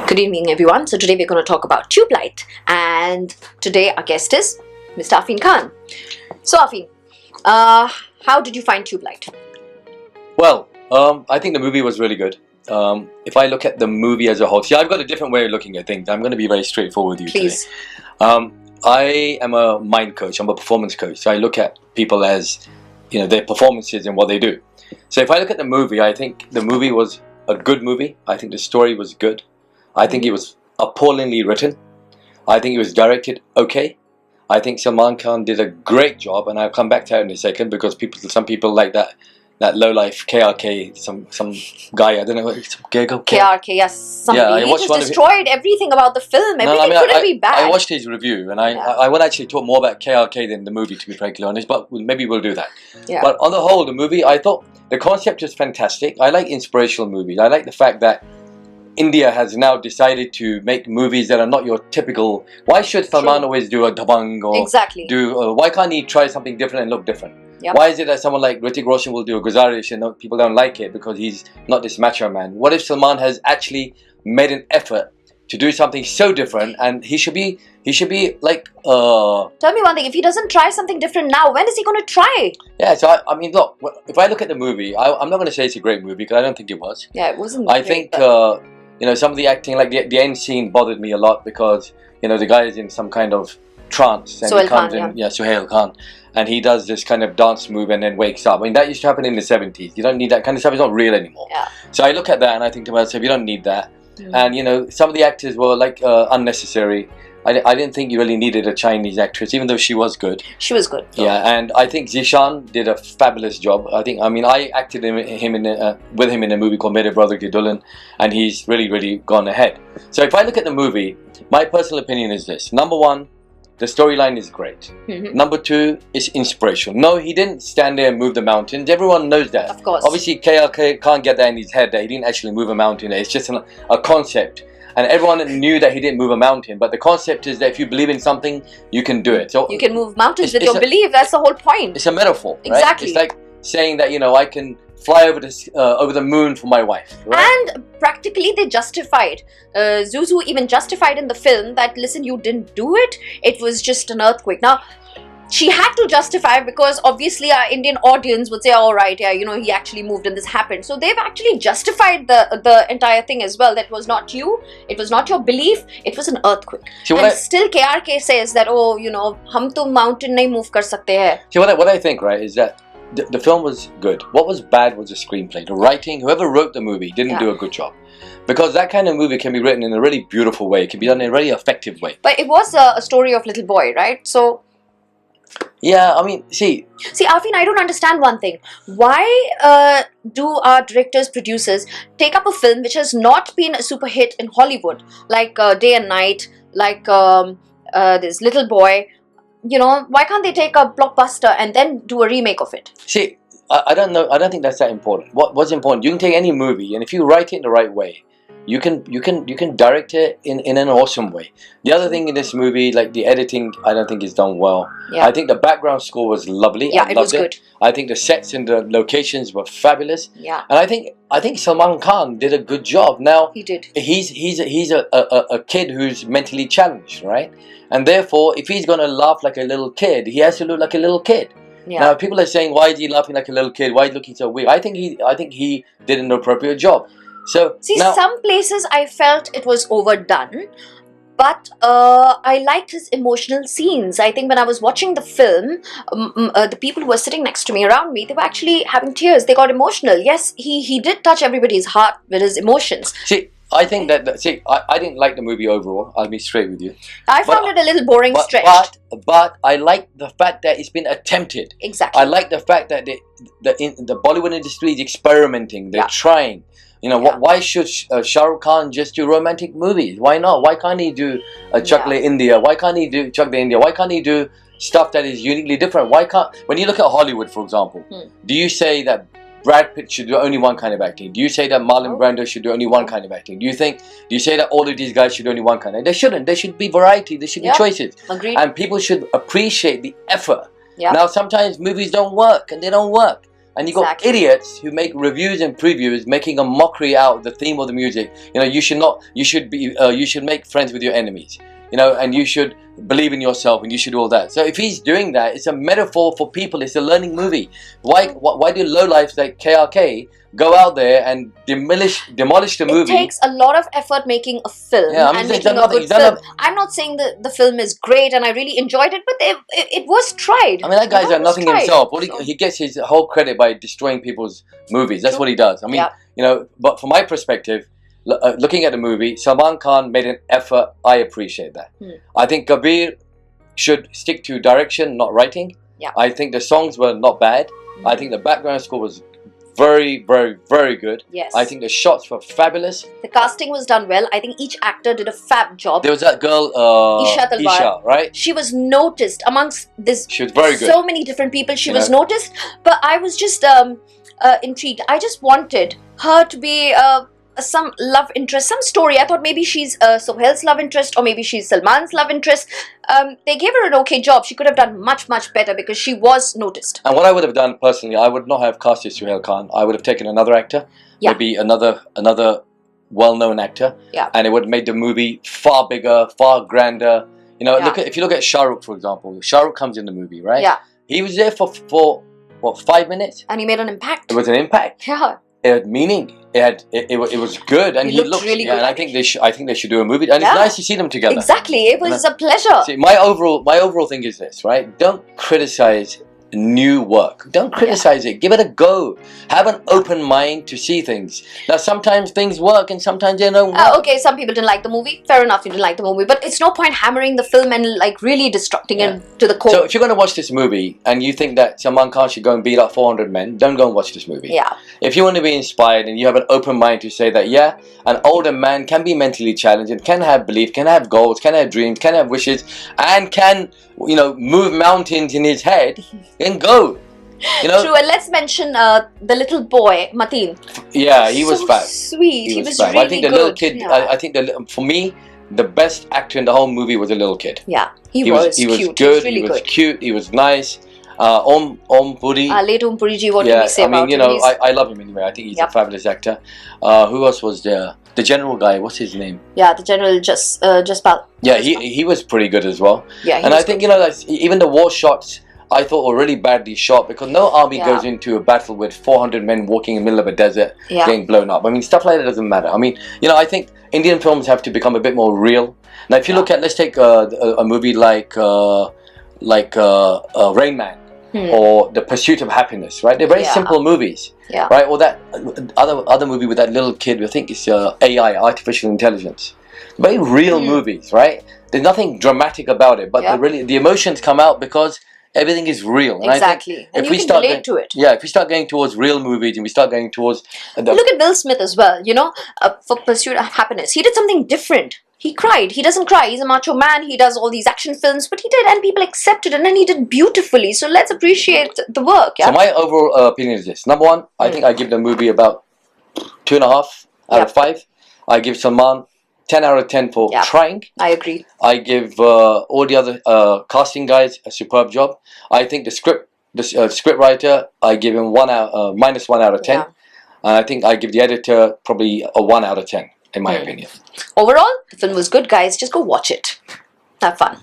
Good evening, everyone. So today we're going to talk about Tubelight, and today our guest is Mr. Arfeen Khan. So Arfeen, how did you find Tubelight? Well, I think the movie was really good. If I look at the movie as a whole, see, I've got a different way of looking at things. I'm going to be very straightforward with you Please. today. I am a mind coach. I'm a performance coach. So I look at people as, their performances and what they do. So if I look at the movie, I think the movie was a good movie. I think the story was good. I think it was appallingly written. I think it was directed okay. I think Salman Khan did a great job, and I'll come back to that in a second because some people like that low-life KRK, some guy, I don't know, KRK, yes, somebody. He just destroyed everything about the film. Everything couldn't be bad. I watched his review, and I would actually talk more about KRK than the movie, to be frankly honest, but maybe we'll do that. Yeah. But on the whole, the movie, I thought the concept is fantastic. I like inspirational movies. I like the fact that India has now decided to make movies that are not your typical. Why should Salman always do a dabang or why can't he try something different and look different? Yep. Why is it that someone like Hrithik Roshan will do a Guzarish and people don't like it because he's not this macho man? What if Salman has actually made an effort to do something so different, and he should be like Tell me one thing, if he doesn't try something different now, when is he going to try? Yeah, so I mean, look, if I look at the movie, I'm not going to say it's a great movie because I don't think it was. Yeah, it wasn't. I think some of the acting, like the end scene, bothered me a lot because the guy is in some kind of trance and Sohail he comes Khan, in, Sohail Khan, and he does this kind of dance move and then wakes up. I mean, that used to happen in the 70s. You don't need that kind of stuff. It's not real anymore. Yeah. So I look at that and I think to myself, you don't need that. And some of the actors were like unnecessary. I didn't think you really needed a Chinese actress, even though she was good. She was good. Yeah, and I think Zishan did a fabulous job. I acted with him in a movie called Mere Brother Ki Dulhan, and he's really gone ahead. So if I look at the movie, my personal opinion is this. Number one, the storyline is great. Number two, it's inspirational. No, he didn't stand there and move the mountains. Everyone knows that. Of course. Obviously, KLK can't get that in his head that he didn't actually move a mountain. It's just a concept. And everyone knew that he didn't move a mountain. But the concept is that if you believe in something, you can do it. So you can move mountains with your belief. That's the whole point. It's a metaphor. Right? Exactly. It's like saying that, I can fly over the moon for my wife. Right? And practically they justified. Zhu Zhu even justified in the film that, listen, you didn't do it. It was just an earthquake. Now, she had to justify because obviously our Indian audience would say, all right, yeah, he actually moved and this happened. So they've actually justified the entire thing as well. That was not you. It was not your belief. It was an earthquake. And still KRK says that, hum to mountain nahi move kar sakte hai. See, what I think, right, is that the film was good. What was bad was the screenplay. The writing, whoever wrote the movie didn't do a good job. Because that kind of movie can be written in a really beautiful way. It can be done in a really effective way. But it was a story of little boy, right? So... yeah, I mean, see, Arfeen, I don't understand one thing. Why do our directors, producers take up a film which has not been a super hit in Hollywood, like Day and Night, like this Little Boy? Why can't they take a blockbuster and then do a remake of it? See, I don't know. I don't think that's that important. What's important? You can take any movie, and if you write it in the right way, you can direct it in an awesome way. The other thing in this movie, like the editing, I don't think is done well. Yeah. I think the background score was lovely. Yeah, it was good. I think the sets and the locations were fabulous. Yeah. And I think Salman Khan did a good job. Now he did. He's a kid who's mentally challenged, right? And therefore, if he's gonna laugh like a little kid, he has to look like a little kid. Yeah. Now people are saying, why is he laughing like a little kid? Why is he looking so weird? I think he did an appropriate job. So see, now, some places I felt it was overdone, but I liked his emotional scenes. I think when I was watching the film, the people who were sitting next to me, around me, they were actually having tears. They got emotional. Yes, he did touch everybody's heart with his emotions. See, I think I didn't like the movie overall. I'll be straight with you. I found it a little boring, stretched. But I like the fact that it's been attempted. Exactly. I like the fact that the Bollywood industry is experimenting. They're trying. Why should Shah Rukh Khan just do romantic movies? Why not? Why can't he do Chak De India? Why can't he do Chak De India? Why can't he do stuff that is uniquely different? Why can't, when you look at Hollywood, for example, do you say that Brad Pitt should do only one kind of acting? Do you say that Marlon Brando should do only one kind of acting? Do you say that all of these guys should do only one kind of? They shouldn't. There should be variety. There should be choices. Agreed. And people should appreciate the effort. Yeah. Now, sometimes movies don't work, and they don't work. And you got idiots who make reviews and previews making a mockery out of the theme of the music. You know, you should make friends with your enemies. You know, and you should believe in yourself, and you should do all that. So if he's doing that, it's a metaphor for people. It's a learning movie. Why do lowlifes like KRK go out there and demolish the movie? It takes a lot of effort making a film, and making a good film. I'm not saying the film is great, and I really enjoyed it, but it was tried. I mean, that guy's done nothing himself. He gets his whole credit by destroying people's movies. That's what he does. I mean, you know, but from my perspective, looking at the movie, Salman Khan made an effort. I appreciate that. I think Kabir should stick to direction, not writing. I think the songs were not bad. I think the background score was very, very, very good. Yes. I think the shots were fabulous. The casting was done well. I think each actor did a fab job. There was that girl, Isha Talwar, right? She was noticed amongst this. She was very good. So many different people. She was noticed, but I was just intrigued. I just wanted her to be some love interest, some story. I thought maybe she's Sohail's love interest, or maybe she's Salman's love interest. They gave her an okay job. She could have done much, much better because she was noticed. And what I would have done personally, I would not have casted Sohail Khan. I would have taken another actor, maybe another well-known actor, and it would have made the movie far bigger, far grander. You know, if you look at Shah Rukh, for example. Shah Rukh comes in the movie, right? Yeah. He was there for what, 5 minutes? And he made an impact. It was an impact. Yeah. It had meaning. It was good, and he looked really good. And I think they should do a movie, and it's nice to see them together. Exactly, it was a pleasure. See, my overall thing is this, right? Don't criticize new work. Don't criticize it. Give it a go. Have an open mind to see things. Now, sometimes things work, and sometimes they don't work. Okay, some people didn't like the movie. Fair enough, you didn't like the movie, but it's no point hammering the film and like really destructing it to the core. So if you're going to watch this movie and you think that Salman Khan should go and beat up 400 men, don't go and watch this movie. Yeah. If you want to be inspired and you have an open mind to say that, an older man can be mentally challenged and can have belief, can have goals, can have dreams, can have wishes, and can, you know, move mountains in his head, then go. You know? True, and let's mention the little boy, Mateen. Yeah, he was fab. Sweet. He was really I think the good. little kid, I think for me, the best actor in the whole movie was the little kid. Yeah, he was cute. He was good, he was cute, he was nice. Om Puri. Late Om Puri ji, what do we say about him? I mean, you know, I love him anyway. I think he's a fabulous actor. Who else was there? The general guy, what's his name? Yeah, the general Jaspal. Yeah, he was pretty good as well. Yeah, and I think, you know, even the war shots, I thought were really badly shot, because no army goes into a battle with 400 men walking in the middle of a desert getting blown up. I mean, stuff like that doesn't matter. I mean, you know, I think Indian films have to become a bit more real. Now, if you look at, let's take a movie like Rain Man. Or The Pursuit of Happiness, right? They're very simple movies, right? Or that other movie with that little kid, I think it's AI, artificial intelligence. Very real movies, right? There's nothing dramatic about it, but the emotions come out because everything is real. And exactly. I think and you can relate to it. Yeah, if we start going towards real movies and we start going towards... Look at Will Smith as well, you know, for Pursuit of Happiness. He did something different. He cried. He doesn't cry. He's a macho man. He does all these action films, but he did, and people accepted it, and he did beautifully. So let's appreciate the work. Yeah? So my overall opinion is this. Number one, I think I give the movie about 2.5 out of 5. I give Salman 10 out of 10 for trying. I agree. I give all the other casting guys a superb job. I think the script writer, I give him minus 1 out of 10. And I think I give the editor probably a 1 out of 10. In my opinion. Overall, the film was good, guys. Just go watch it. Have fun.